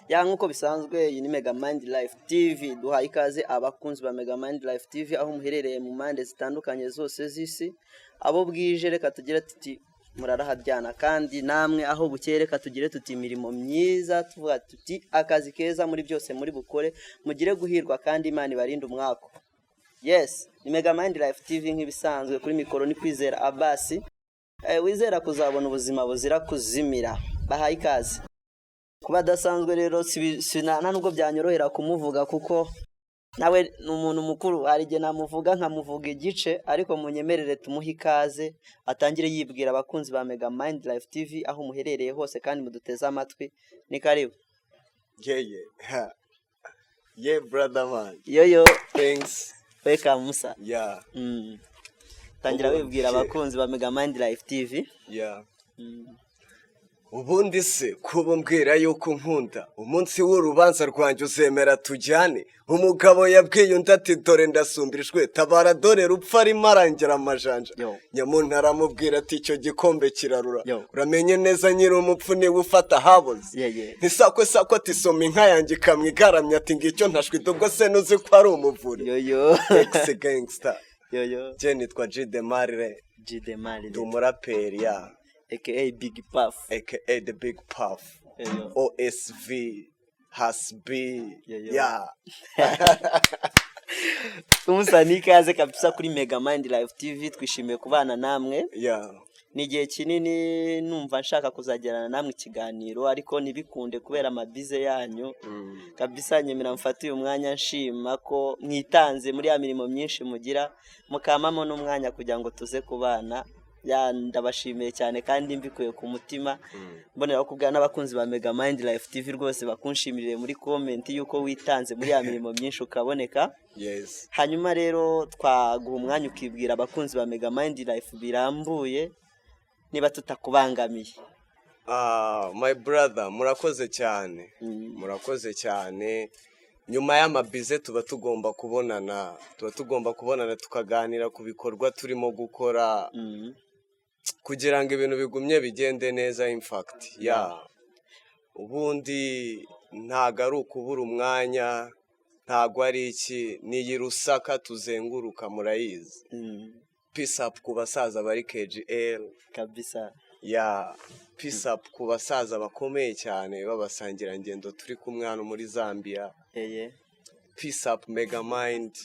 Ya nkuko bisanzwe iyi ni Mega Mind Life TV, duha ikaze abakunzi ba Mega Mind Life TV aho muherereye mu mande zitandukanye zose z'isi. Abo bwije reka tugire tuti muraraharyana, kandi namwe aho bukeye reka tugire tuti imirimo myiza, tuvuga tuti akazi keza muri byose muri bukore, mugire guhirwa kandi Imana ibarinde umwako. Yes, ni Mega Mind Life TV nk'ibisanzwe, kuri mikoro ni Kwizera Abbas. Wizera kuzabona ubuzima buzira kuzimira. Bahaye ikaze. Kuba dasanzwe rero nta nubwo byanyorohera kumuvuga kuko nawe ni umuntu mukuru, hari igihe namuvuga nkamuvuga igice, ariko munyemerere tumuhe ikaze atangire yibwira abakunzi ba Mega Mind Life TV aho muherereye hose kandi muduteze amatwi. Ni karibu. Yeah brother man. Yo Thanks. Welcome Musa. Yeah. Tangira wibwira abakunzi ba Mega Mind Life TV. Yeah. Ubundi se kuba mbwira yuko nkunda umunsi w'urubanza rwanjye uzemera tujyane, umugabo yabwiye undi ati dore ndasumbirijwe tabara dore rupfa arimo arangira amajanja. Nyamuntu aramubwira ati icyo gikombe kirarura, uramenye neza nyiri umupfu niwe ufata haboze. Ntisakwe ati soma inka yanjye ikamwigaramya ati ngicyo ntashwite ubwo se nuzi ko ari umuvuri. Ex gangster. Je nitwa G the Marley. Ndi umuraperi ya aka Big Puff, aka the Big Puff. OSV has been. Yeah. Tumusani ikaze kabisa kuri Mega Mind Life TV, twishimiye kubana namwe. Yeah. Ni igihe kinini numva nshaka kuzagerana namwe ikiganiro, ariko nibikunde kubera amabize yanyu. Kabisa nyemera mfatiye umwanya nshima ko mwitanze muri ya mirimo myinshi mugira, mukamamo n'umwanya kugira ngo tuze kubana. Ya ndabashimiye cyane kandi mbikuye ku mutima. Mbonera kubwa n'abakunzi ba Mega Mind Life TV rwose bakunshimirire muri comment yuko witanze muri ya mirimo myinshi ukaboneka. Yes. Hanyuma rero twaguha umwanya ukibwira abakunzi ba Mega Mind Life birambuye niba tutakubangamiye. My brother, murakoze cyane. Murakoze cyane. Nyuma y'amabize tuba tugomba kubonana tukaganira ku bikorwa turimo gukora kugira ngo ibintu bigumye bigende neza. In fact, ubundi ntago ari ukubura umwanya, ntago ari iki, ni Rusaka tuzenguruka murayizi. Peace up ku basaza bari KGL kabisa. Peace up ku basaza bakomeye cyane babasangira ngendo turi kumwe hano muri Zambia. Peace up Mega Mind.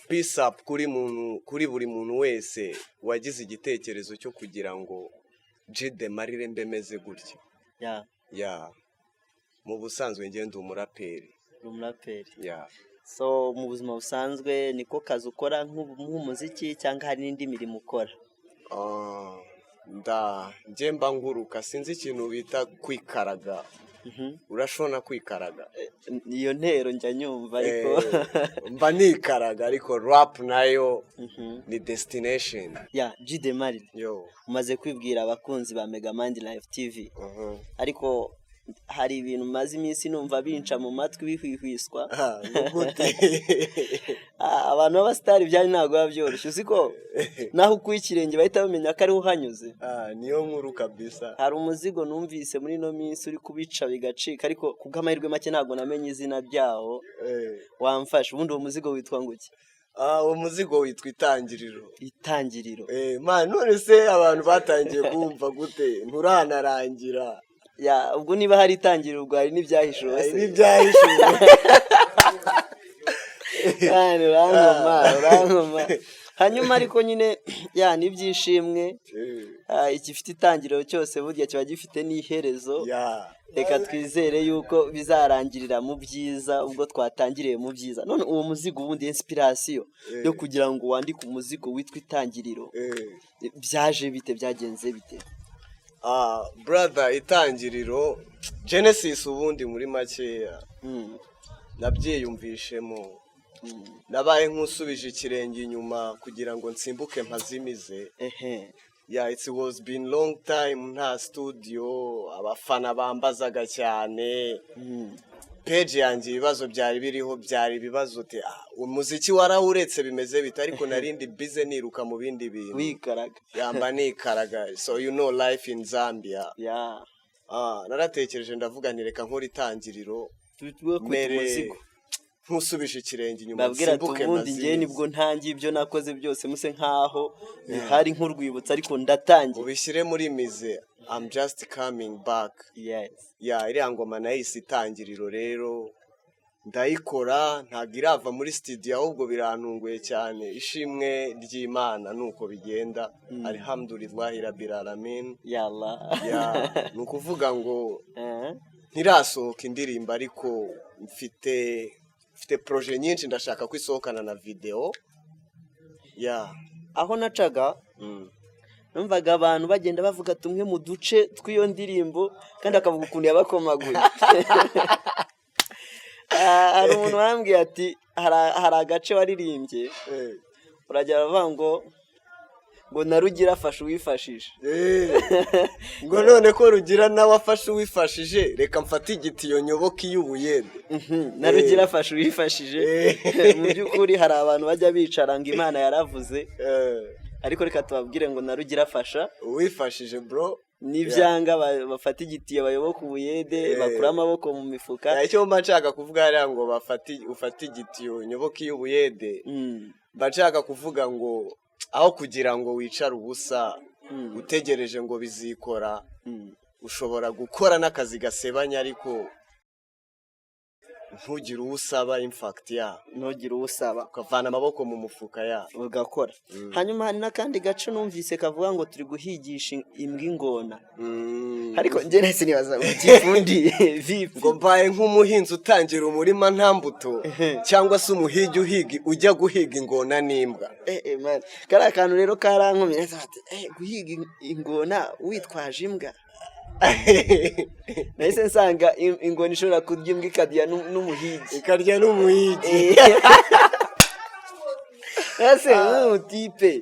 Peace up kuri buri muntu wese wagize igitekerezo cyo kugira ngo G the Marley mbemeze gutya. Mu busanzwe ngende umuraperi. So mu buzima busanzwe niko kazi ukora nk'umuziki cyangwa hari n'indi mirimo ukora? Nje mba nguruka, sinzi ikintu bita kwikaraga. Urashona kwikaraga? Iyo ntero njya nyumva ariko mba nikaraga, ariko rap nayo ni destination. G the Marley. Umaze kwibwira abakunzi ba Mega Mind Life TV. Ariko hari ibintu maze iminsi numva binca mu matwi bihwihwiswa. Abantu b'abastari byari ntago babyoroshye, uziko naho kwikirenge bahita bamenya ko ari uhanyuze. Niyo nkuru kabisa. Hari umuzigo numvise muri no minsi uri kubica bigacika, ariko kubw'amahirwe make ntago namenye izina ryawo. Wamfasha, ubundi uwo muzigo witwa nguki? Uwo muzigo witwa Itangiriro. Itangiriro. Man, none se abantu batangiye kumva gute nturanarangira? Ubwo niba hari itangiriro ubwo hari n'ibyahishuwe se? N'ibyahishuwe. Urankoma. Hanyuma ariko nyine nibyishimwe. Igifite itangiriro cyose burya kiba gifite n'iherezo. Reka twizere yuko bizarangirira mu byiza ubwo twatangiriye mu byiza. None uwo muzigo ubundi inspiration yo kugira ngo wandike umuzigo witwa Itangiriro byaje bite, byagenze bite? Brother, Itangiriro Genesis ubundi muri makeya nabyiyumvishemo. Nabaye nk'usubije ikirenge inyuma kugira ngo nsimbuke mpazimize. It was been long time nta studio, abafana bambazaga cyane. Page yanjye ibibazo byari biriho, byari ibibazo te umuziki warawuretse bimeze bita, ariko narindi busy niruka mu bindi bintu. Wikaraga. Yamba nikaraga. So you know life in Zambia. naratekereje ndavuga nti reka nkora itangiriro tuwe ku muzigo nkusubije ikirenge inyuma babwira tubundi ngiye nibwo ntangiye ibyo nakoze byose muse nkaho hari nk'urwibutso ariko ndatangiye ubishyire muri mize I'm just coming back. Yes. Iriya ngoma nahise itangiriro rero ndayikora ntabwo irava muri studio ahubwo birantunguye cyane ishimwe ry'Imana nuko bigenda alhamdulillah rabbil alamin yalla ni ukuvuga ngo ntirasohoka indirimbo ariko mfite projet nyinshi ndashaka kwisohokana na video aho nacaga numvaga abantu bagenda bavuga tumwe mu duce tw'iyo ndirimbo kandi akavuga ukuntu yabakomaguye hari umuntu wambwiye ati hari agace waririmbye urajya bavuga ngo na rugira afashe uwifashije ngo none ko rugira nawe afashe uwifashije reka mfate igitiyo nyoboke iy'ubuyede na rugira afashe uwifashije mu by'ukuri hari abantu bajya bicara ngo Imana yaravuze ariko reka tubabwire ngo na rugira afasha uwifashije bro n'ibyanga bafata igitiyo bayoboka ubuyede bakura amaboko mu mifuka icyo mba nshaka kuvuga hariya ngo ufate igitiyo nyoboke iy'ubuyede mba nshaka kuvuga ngo aho kugira ngo wicare ubusa utegereje ngo bizikora ushobora gukora n'akazi gasebanya ariko ntugire uwo usaba infact ntugire uwo usaba ukavana amaboko mu mufuka ugakora hanyuma hari n'akandi gace numvise kavuga ngo turi guhigisha imbwa ingona ariko njye nahise nibaza ugifundiye vipi ngo mbaye nk'umuhinzi utangira umurima nta mbuto cyangwa se umuhigi ujya guhiga ingona n'imbwa kariya kantu rero karankomeye guhiga ingona witwaje imbwa nahise nsanga ingona ishobora kurya imbwa ikarya n'umuhigi ese nk'umutipe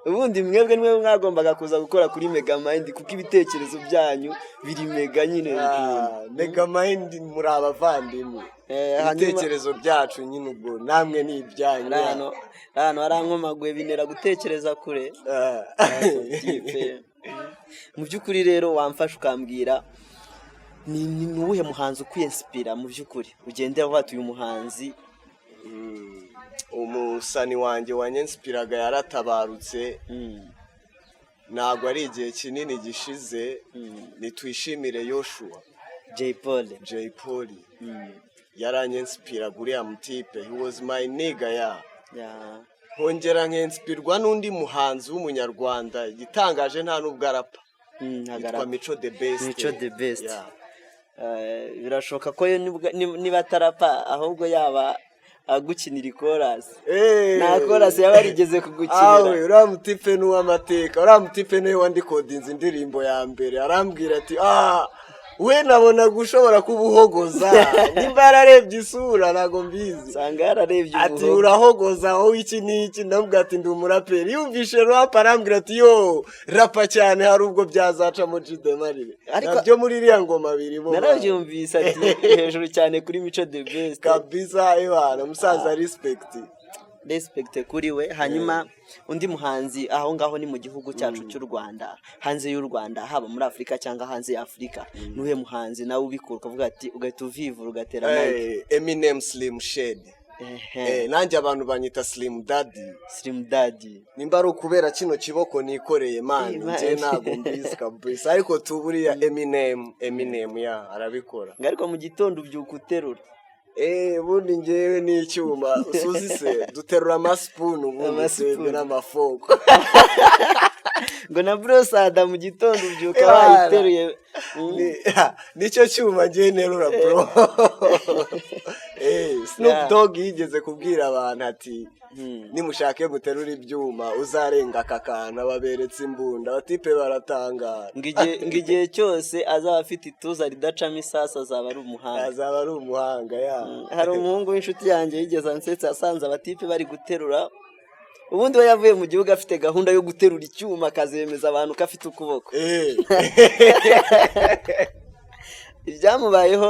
ubundi mwebwe niwe mwagombaga kuza gukora kuri Megamind kuko ibitekerezo byanyu biri mega nyine Megamind muri abavandimwe ibitekerezo byacu nyine ubwo namwe ni ibyanyu hano harankomaguye binera gutekereza kure mu by'ukuri rero wamfasha ukambwira ni uwuhe muhanzi ukwiyensipira mu by'ukuri ugendera uvuga uyu muhanzi umusani wanjye wanyensipiraga yaratabarutse ntabwo ari igihe kinini gishize nitwishimire Yoshua JEYPOLLY yaranyensipiraga uriya mutipe he was my nigga nkongera nkensipirwa n'undi muhanzi w'umunyarwanda igitangaje nta n'ubwo arapa yitwa Mico the Best birashoboka ko niba atarapa ahubwo yaba agukinira ikorasi nta korasi yaba yarigeze kugukinira uriya mutipe n'uw'amateka uriya mutipe niwe wandikodinze indirimbo ya mbere arambwira ati we nabonaga ushobora kuba uhogoza nimba yararebye isura ntabwo mbizi usanga yararebye ati urahogoza wowe iki n'iki ndamubwira ati ndi umuraperi yumvishe rapa arambwira ati yo rapa cyane hari ubwo byazacamo G the Marley nabyo muri iriya ngoma birimo narabyumvise ati hejuru cyane kuri Mico the Best kabisa ebana musaza respect kuri we hanyuma undi muhanzi aho ngaho ni mu gihugu cyacu cy'u Rwanda hanze y'u Rwanda haba muri Afurika cyangwa hanze ya Afurika nuhe muhanzi nawe ubikora ukavuga ati ugahita uvivura ugatera mic Eminem Slim Shady nanjye abantu banyita Slim Daddy nimba ari ukubera kino kiboko nikoreye man nje ntabwo mbizi kabisa ariko tuburiya Eminem arabikora ariko mu gitondo ubyuka uterura bundi ngewe n'icyuma usuzi se duterura amasipunu ubundi twebwe n'amafoko ngo na brosada mu gitondo ubyuka wayiteruye nicyo cyuma ngewe nterura bro Snoop Dogg yigeze kubwira abantu ati nimushake muterura ibyuma uzarenga aka kantu ababeretse imbunda abatipe baratangara ngo igihe cyose azaba afite ituza ridacamo isasa azaba ari umuhanga hari umuhungu w'inshuti yanjye yigeze ansetsa asanze abatipe bari guterura ubundi we yavuye mu gihugu afite gahunda yo guterura icyuma akazemeza abantu ko afite ukuboko ibyamubayeho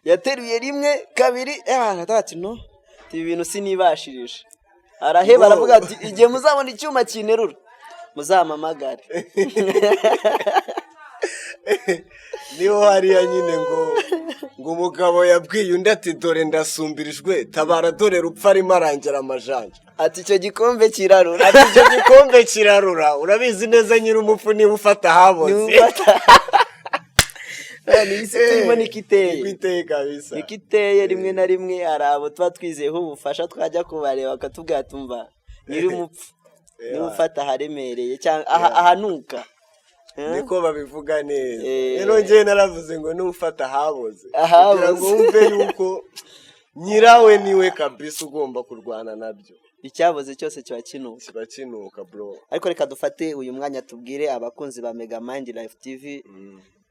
yateruye rimwe kabiri ati no ibi bintu sinibashirije araheba aravuga ati igihe muzabona icyuma kinerura muzampamagare niho hariya nyine ngo umugabo yabwiye undi ati dore ndasumbirijwe tabara dore rupfa arimo arangira amajanja. Ati icyo gikombe kirarura. Ati icyo gikombe kirarura. Urabizi neza nyiri umupfu niba ufata haboze. Nisi turimo nikiteye. Nikiteye kabisa. Nikiteye rimwe na rimwe hari abo tuba twizeyeho ubufasha twajya kubareba bakatubwira tumva nyiri umupfu niba ufata haremereye cyangwa ahanuka. Niko babivuga neza. Rero njye naravuze ngo n'ufata haboze. Kugira ngo wumve yuko nyirawe niwe kabisa ugomba kurwana nabyo. Icyaboze cyose kiba kinuka. Kiba kinuka bro. Ariko reka dufate uyu mwanya tubwire abakunzi ba Megamind Life TV.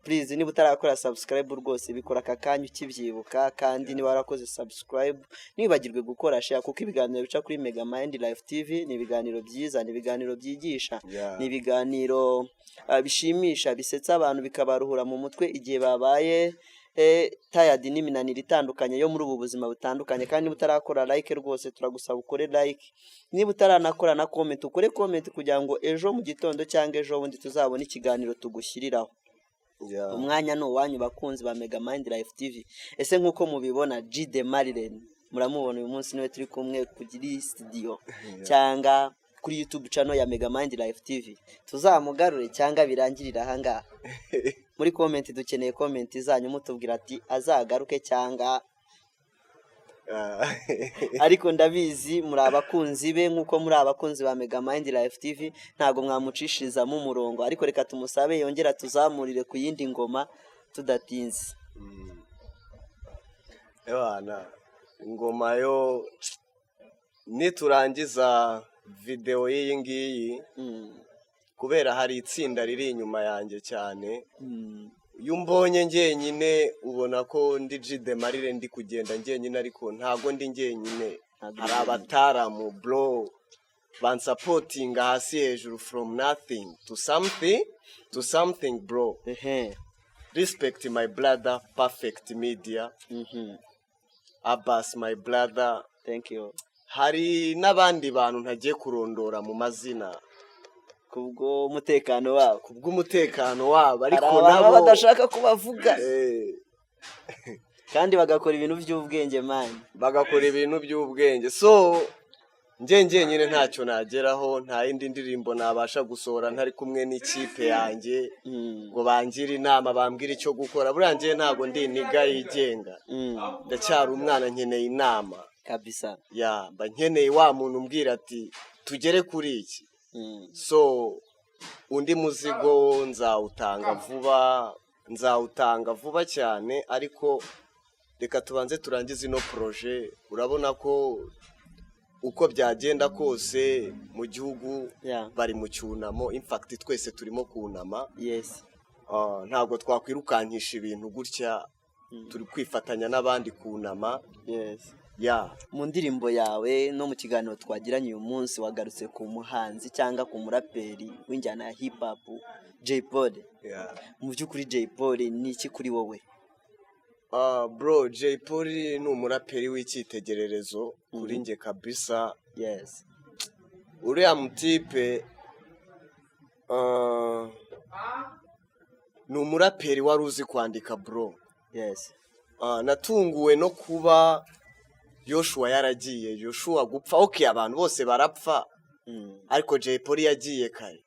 Please niba utarakora subscribe rwose bikora akakanya ukibyibuka kandi niba warakoze subscribe nibagirwe gukora share kuko ibiganiro bica kuri Megamind Life TV ni ibiganiro byiza, ni ibiganiro byigisha, ni ibiganiro bishimisha, bisetsa abantu bikabaruhura mu mutwe igihe babaye tired n'iminaniro itandukanye yo muri ubu buzima butandukanye. Kandi niba utarakora like rwose turagusaba ukore like, niba utaranakora na comment ukore comment kugira ngo ejo mu gitondo cyangwa ejo bundi tuzabone ikiganiro tugushyiriraho. Umwanya no wanyu bakunzi ba Megamind Life TV. Ese nkuko mubibona G the Marley muramubona uyu munsi niwe turi kumwe kuri studio cyangwa kuri YouTube channel ya Megamind Life TV. Tuzamugarure cyangwa birangirira ahangaha. Muri comment dukeneye comment zanyu mutubwira ati azagaruke cyangwa ariko ndabizi muri abakunzi be nkuko muri abakunzi ba Megamind Life TV ntago mwamucishiriza mu murongo. Ariko reka tumusabe yongera tuzamurire ku yindi ngoma tudatinze. Ebana ingoma yo niturangiza video y'iyi ngiyi kubera hari itsinda riri inyuma yanjye cyane. Iyo mbonye njyenyine ubona ko ndi G the Marley ndi kugenda njyenyine ariko ntago ndi njyenyine. Hari abataramu bro bansupporting hasi hejuru from nothing to something bro. Respect my brother Perfect Media. Abbas my brother. Thank you. Hari n'abandi bantu ntagiye kurondora mu mazina kubwo umutekano wabo ariko nabo badashaka kubavuga kandi bagakora ibintu by'ubwenge so nje nyine ntacyo nageraho, nta yindi ndirimbo nabasha gusohora ntari kumwe n'ikipe yanjye ngo bangira inama bambwira icyo gukora. Burangiye ntago ndi niga yigenga, ndacyari umwana nkeneye inama kabisa. mba nkeneye wa muntu umbwira ati tugere kuri iki. So undi muzigo nzawutanga vuba cyane, ariko reka tubanze turangize ino projet. Urabona ko uko byagenda kose mu gihugu bari mu cyunamo, in fact twese turimo kunama. Ntago twakwirukankisha ibintu gutya, turi kwifatanya n'abandi kunama. Mu ndirimbo yawe no mu kiganiro twagiranye uyu munsi wagarutse ku muhanzi cyangwa ku muraperi w'injyana ya hip hop JEYPOLLY. Mu by'ukuri JEYPOLLY ni iki kuri wowe? Bro, JEYPOLLY ni umuraperi w'icyitegererezo kuri nge kabisa. Uriya mutipe ni umuraperi wari uzi kwandika bro. Natunguwe no kuba Yoshua yaragiye, Yoshua gupfa abantu bose barapfa, ariko JEYPOLLY yagiye kare,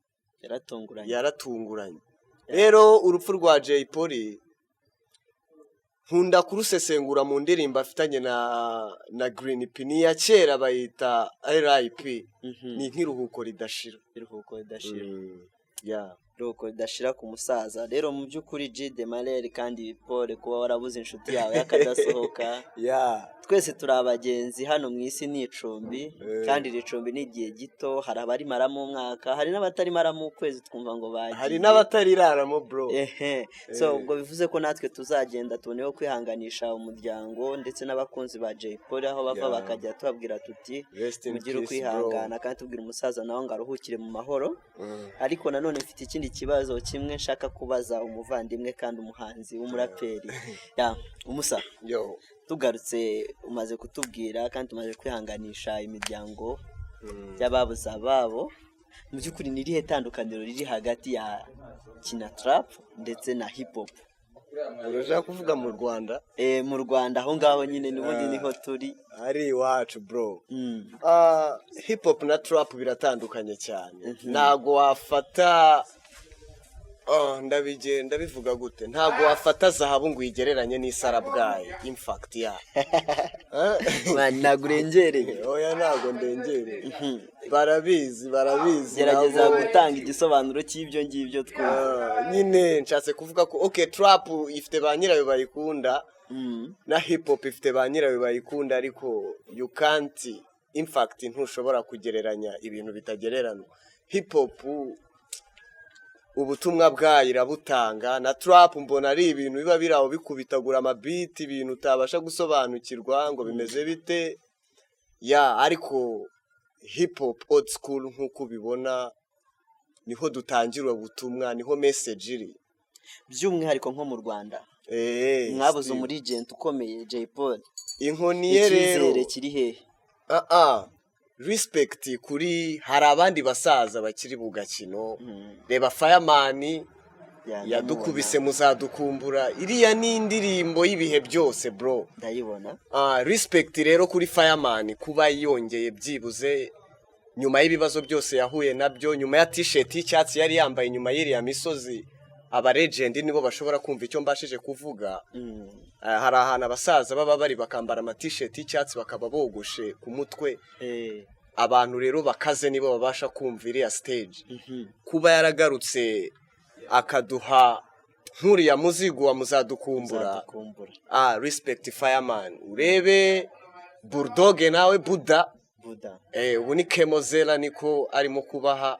yaratunguranye. Rero urupfu rwa JEYPOLLY nkunda kurusesengura mu ndirimbo afitanye na Green P ya kera bayita RIP. Ni nk'iruhuko ridashira. Ruko ridashira ku musaza. Rero mu by'ukuri G the Marley kandi Paul kuba warabuze inshuti yawe yakadasohoka. Twese turi abagenzi hano mu isi ni icumbi, kandi icumbi ni igihe gito. Hari abari maramo umwaka, hari n'abatari maramo ukwezi twumva ngo bagiye, hari n'abatari raramo bro. So ubwo bivuze ko natwe tuzagenda tuboneho kwihanganisha umuryango ndetse n'abakunzi ba JEYPOLLY aho bava bakajya tubabwira tuti mugire kwihangana kandi tubwira umusaza nawe ngo aruhukire mu mahoro. Ariko nanone mfite ikindi kibazo kimwe nshaka kubaza umuvandimwe kandi umuhanzi w'umuraperi. Umusa tugarutse umaze kutubwira kandi tumaze kwihanganisha imiryango y'ababuze ababo mu by'ukuri ni irihe tandukaniro riri hagati ya kina trap ndetse na hip hop? urashaka kuvuga mu Rwanda? Mu Rwanda aho ngaho nyine n'ubundi niho turi ari iwacu bro. Hip hop na trap biratandukanye cyane. Ntago wafata ndabivuga gute, ntago wafata zahabu ngo uyigereranye n'isarabwayi. In fact ntago urengereye. Oya ntago ndengereye. Barabizi gerageza gutanga igisobanuro cy'ibyo ngibyo twumva. Nyine nshatse kuvuga ko okay, trap ifite ba nyirayo bayikunda na hip hop ifite ba nyirayo bayikunda, ariko you can't, in fact ntushobora kugereranya ibintu bitagererana. Hip hop ubutumwa bwayo irabutanga, na trap mbona ari ibintu biba biraho bikubitagura amabiti, ibintu utabasha gusobanukirwa ngo bimeze bite. Ariko hip hop old school nkuko bibona niho dutangira ubutumwa, niho message iri. By'umwihariko nko mu Rwanda mwabuze muri agent ukomeye JEYPOLLY, inkoni ye rero icyizere kiri hehe? Respect kuri hari abandi basaza bakiri bugakino. Reba Fireman yadukubise muzadukumbura, iriya ni indirimbo y'ibihe byose bro, ndayibona. Respect rero kuri Fireman kuba yongeye byibuze nyuma y'ibibazo byose yahuye nabyo, nyuma ya t-shirt y'icyatsi yari yambaye nyuma y'iriya misozi. Aba legend nibo bashobora kumva icyo mbashije kuvuga. Hari ahantu abasaza baba bari bakambara ama t-shirt y'icyatsi bakaba bogoshe ku mutwe. Abantu rero bakaze nibo babasha kumva iriya stage. Kuba yaragarutse akaduha nkuriya muzigo wa muzadukumbura. Respect Fireman. Urebe Bulldog nawe Buddha. Ubu ni Kemozera niko arimo kubaha.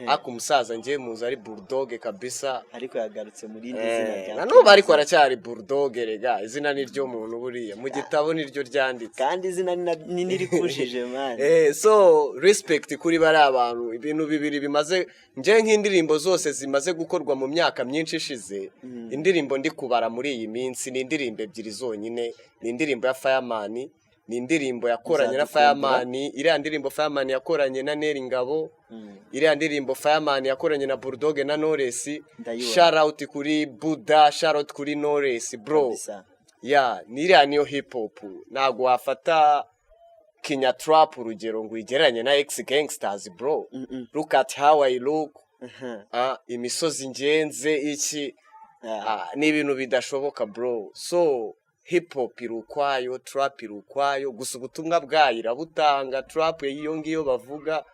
Ako umusaza ngiye muzi ari Bulldog kabisa, ariko yagarutse muri indi zina rya nanuba ariko aracyari Bulldog. Rega izina ni ryo muntu buriya mu gitabo ni ryo ryanditse, kandi izina ni nirikujije man. So respect kuri bari abantu. Ibintu bibiri bimaze nje nk'indirimbo zose zimaze gukorwa mu myaka myinshi ishize, indirimbo ndi kubara muri iyi minsi ni indirimbo ebyiri zonyine. Ni indirimbo ya Fireman, ni indirimbo yakoranye na Fireman, iriya ndirimbo Fireman yakoranye na Neri Ngabo, iriya ndirimbo Fireman yakoranye na Bulldog na Knowless. Shout out kuri Buddha, shout out kuri Knowless bro. Niriya niyo hip hop. Ntago wafata Kenya trap urugero ngo igereranye na X Gangsters bro. Look at how I look. Imisozi ngenze iki. Ni ibintu bidashoboka bro. So hip hop irukwayo, trap irukwayo, gusa ubutumwa bwayo irabutanga. Trap iyo ngiyo bavuga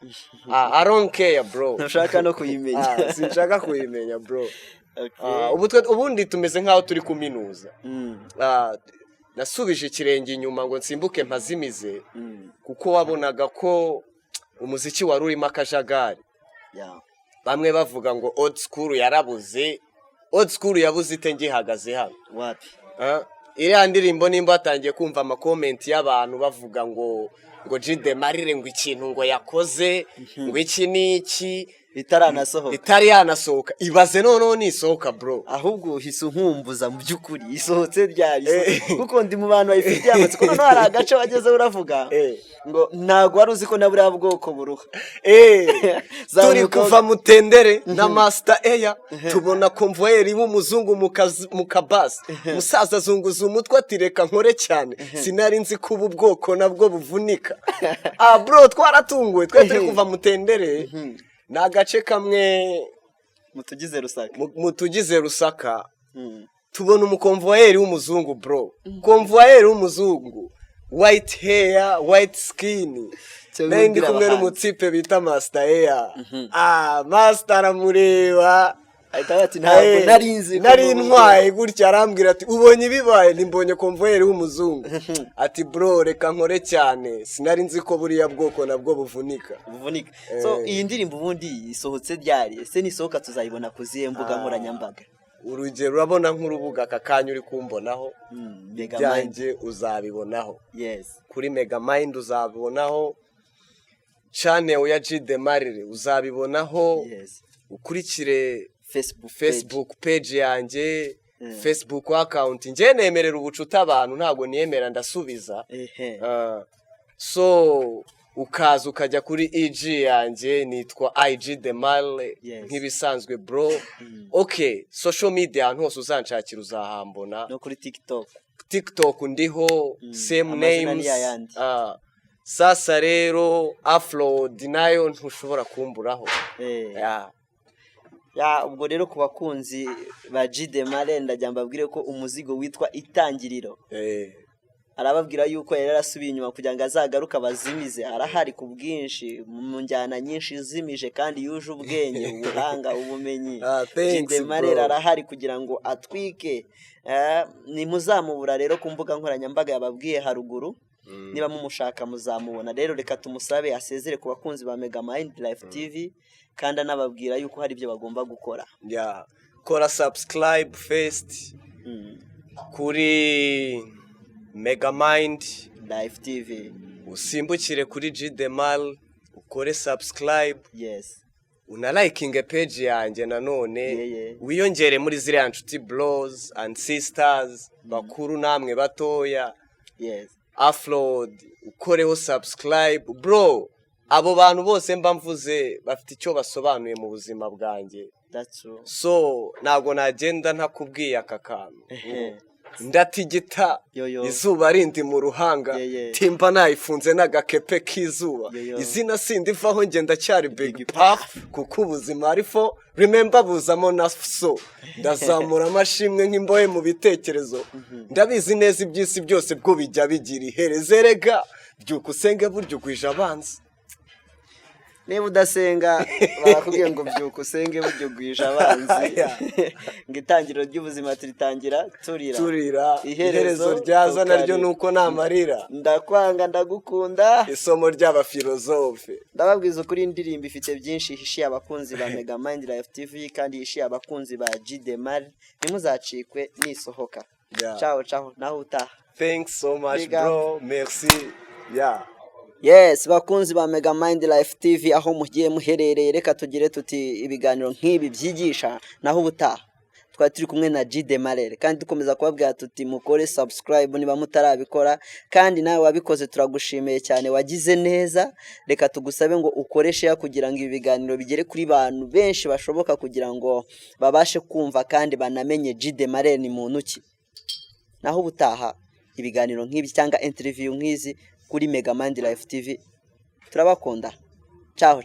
I don't care bro. Ntushaka no kuyimenya. Sinshaka kuyimenya bro. Ubundi tumeze nkaho turi kuminuza. Nasubije ikirenge inyuma ngo nsimbuke mpazimize, kuko wabonaga ko umuziki wari urimo akajagari. Bamwe bavuga ngo old school yarabuze. Old school yabuze ite ngihagaze hano? Wapi? Iriya ndirimbo nimba atangiye kumva ama comment y'abantu bavuga ngo G the Marley ngo ikintu ngo yakoze ngo iki niki itari yanasohoka. Ibaze noneho nisohoka bro, ahubwo hise nkumbuza mu by'ukuri isohotse ryari, kuko ndi mu bantu bayifitiye amatsiko. Noneho hari agace wageze uravuga ngo ntago wari uzi ko na buriya bwoko buruha. Turi kuva Mutendere na Master Air tubona convoyeur w'umuzungu mu kabasi. Musaza zunguza umutwe ati reka nkore cyane, sinari nzi ko ubu bwoko nabwo buvunika. Bro twaratunguwe, twe turi kuva Mutendere na gace kamwe mutugize Rusaka. Tubona umukonvoyeri w'umuzungu bro, konvoyeri w'umuzungu, white hair, white skin. Ndi kumwe n'umutipe bita Master Air. Master aramureba ati ntabwo nari ntwaye gutya, arambwira ati ubonye bibaye. Nimbonye konvoyeri w'umuzungu ati bro reka nkore cyane, sinari nzi ko buriya bwoko nabwo buvunika. So iyi ndirimbo ubundi isohotse ryari? Ese nisohoka tuzayibona kuziye mbuga nkoranyambaga? Urugero urabona nk'urubuga kakanya uri kumbonaho, byanjye uzabibonaho. Kuri Megamind uzabibonaho, channel ya G the Marley uzabibonaho. Ukurikire Facebook page yanjye, Facebook account. Nje nemerera ubucuti abantu, ntago niyemera ndasubiza. So ukaza ukajya kuri IG yanjye nitwa G the Marley nk'ibisanzwe bro. Okay, social media ahantu hose uzanshakira uzahambona. No kuri TikTok ndiho same names. Sasa rero upload nayo ntushobora kumburaho. Ubwo rero ku bakunzi ba G the Marley ndajya mbabwire ko umuzigo witwa Itangiriro. Arababwira yuko yari yarasubiye inyuma kugira ngo azagaruka bazimize, arahari ku bwinshi mu njyana nyinshi zimije kandi yuje ubwenge, ubuhanga, ubumenyi. G the Marley arahari kugira ngo atwike. Ni muzamubura rero ku mbuga nkoranyambaga yababwiye haruguru. Niba mumushaka muzamubona. Rero reka tumusabe asezere ku bakunzi ba Megamind Life TV kandi anababwira yuko hari ibyo bagomba gukora. Kora subscribe first kuri Megamind Life TV, usimbukire kuri G the Marley ukore subscribe, una liking page yanjye nanone, wiyongere muri ziriya nshuti bros and sisters bakuru namwe batoya, upload ukoreho subscribe bro. Abo bantu bose mba mvuze bafite icyo basobanuye mu buzima bwanjye. So ntago nagenda ntakubwiye aka kantu. Ndatigita izuba rindi mu ruhanga, timba nayifunze n'agakepe k'izuba, izina sindivaho ngenda cyari big puff kuko ubuzima arifo remember buzamo na so. Ndazamura amashimwe nk'imbohe mu bitekerezo, ndabizi neza ibyisi byose bwo bijya bigira ihereze. Rega byuka usenge buryo gwije abanzi. Niba udasenga barakubwiye ngo byuka usenge buryo gwije abanzi. Ngo itangiriro ry'ubuzima turitangira turira, iherezo ryaza naryo nuko namarira. Ndakwanga ndagukunda, isomo ry'abafilozofe. Ndababwiza ukuri indirimbo ifite byinshi hishiye abakunzi ba Megamind Life TV kandi hishiye abakunzi ba G the Marley. Nimuzacikwe nisohoka. Ciao naho utaha. Thanks so much bro, merci. Bakunzi ba Megamind Life TV aho mugiye muherereye, reka tugire tuti ibiganiro nk'ibi byigisha naho ubutaha. Twari turi kumwe na G the Marley kandi dukomeza kubabwira tuti mukore subscribe niba mutarabikora, kandi nawe wabikoze turagushimiye cyane, wagize neza. Reka tugusabe ngo ukore share kugira ngo ibi biganiro bigere kuri bantu benshi bashoboka, kugira ngo babashe kumva kandi banamenye G the Marley ni muntu ki. Naho ubutaha ibiganiro nk'ibi cyangwa interview nk'izi kuri Megamind Life TV. Turabakunda. Ciao.